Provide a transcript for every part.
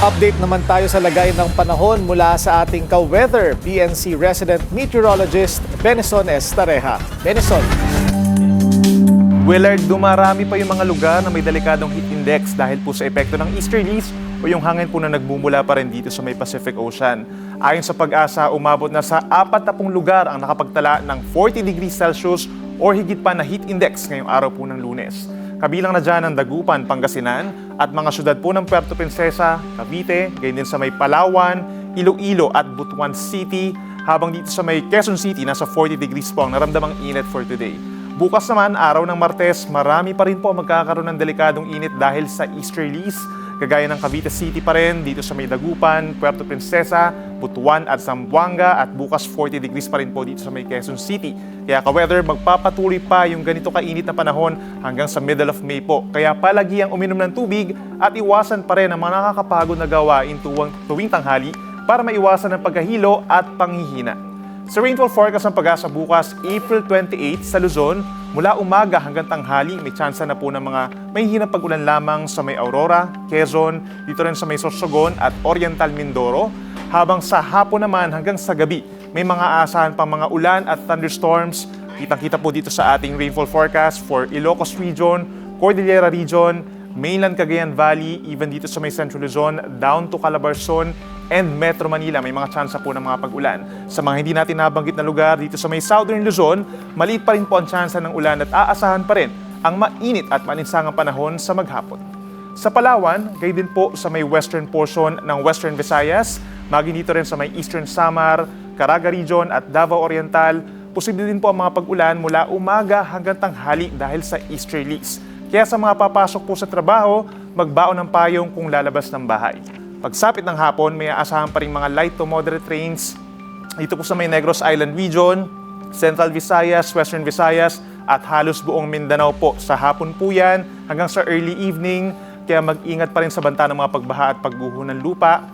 Update naman tayo sa lagay ng panahon mula sa ating ka-weather, PNC resident meteorologist Benison Estareja. Benison. Willard, dumarami pa yung mga lugar na may delikadong heat index dahil po sa epekto ng easterlies o yung hangin po na nagmumula pa rin dito sa may Pacific Ocean. Ayon sa Pag-asa, umabot na sa 40 lugar ang nakapagtala ng 40 degrees Celsius o higit pa na heat index ngayong araw po ng Lunes. Kabilang na dyan ang Dagupan, Pangasinan at mga syudad po ng Puerto Princesa, Cavite, gayon din sa may Palawan, Iloilo at Butuan City, habang dito sa may Quezon City nasa 40 degrees po ang naramdamang init for today. Bukas naman, araw ng Martes, marami pa rin po magkakaroon ng delikadong init dahil sa easterlies, kagaya ng Cavite City pa rin, dito sa may Dagupan, Puerto Princesa, Butuan at Zamboanga at bukas 40 degrees pa rin po dito sa may Quezon City. Kaya ka-weather, magpapatuloy pa yung ganito kainit na panahon hanggang sa middle of May po. Kaya palagi ang uminom ng tubig at iwasan pa rin ang mga nakakapagod na gawain tuwing tanghali para maiwasan ang pagkahilo at panghihina. Sa rainfall forecast ng Pag-asa bukas, April 28 sa Luzon, mula umaga hanggang tanghali, may tsansa na po ng mga mahihinang pag-ulan lamang sa may Aurora, Quezon, dito rin sa may Sorsogon at Oriental Mindoro. Habang sa hapon naman hanggang sa gabi, may mga aasahan pang mga ulan at thunderstorms. Kitang-kita po dito sa ating rainfall forecast for Ilocos Region, Cordillera Region, mainland Cagayan Valley, even dito sa may Central Luzon, down to Calabarzon, and Metro Manila, may mga tsansa po ng mga pag-ulan. Sa mga hindi natin nabanggit na lugar dito sa may Southern Luzon, maliit pa rin po ang tsansa ng ulan at aasahan pa rin ang mainit at maninsangang panahon sa maghapon. Sa Palawan, gayon din po sa may western portion ng Western Visayas, maging dito rin sa may Eastern Samar, Caraga Region at Davao Oriental, posible din po ang mga pag-ulan mula umaga hanggang tanghali dahil sa easterlies. Kaya sa mga papasok po sa trabaho, magbaon ng payong kung lalabas ng bahay. Pagsapit ng hapon, may aasahan pa rin mga light to moderate rains dito po sa may Negros Island Region, Central Visayas, Western Visayas at halos buong Mindanao po. Sa hapon po yan hanggang sa early evening, kaya mag-ingat pa rin sa banta ng mga pagbaha at pagguho ng lupa.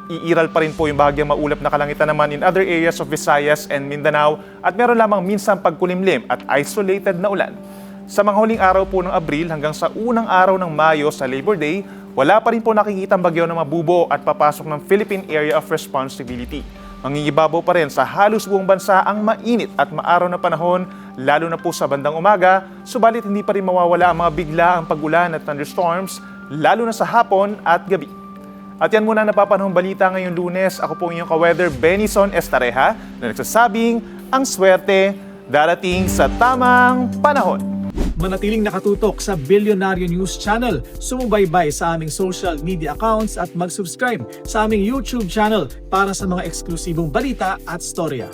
Iiral pa rin po yung bahagyang maulap na kalangitan naman in other areas of Visayas and Mindanao at meron lamang minsan pagkulimlim at isolated na ulan. Sa mga huling araw po ng Abril hanggang sa unang araw ng Mayo sa Labor Day, wala pa rin po nakikitang bagyo na mabubuo at papasok ng Philippine Area of Responsibility. Mangingibabaw pa rin sa halos buong bansa ang mainit at maaraw na panahon, lalo na po sa bandang umaga, subalit hindi pa rin mawawala ang mga biglaang pag-ulan at thunderstorms, lalo na sa hapon at gabi. At yan muna napapanahong balita ngayong Lunes. Ako po inyong ka-weather, Benison Estareja, na nagsasabing ang swerte darating sa tamang panahon. Manatiling nakatutok sa Bilyonaryo News Channel, sumubaybay sa aming social media accounts at mag-subscribe sa aming YouTube channel para sa mga eksklusibong balita at storya.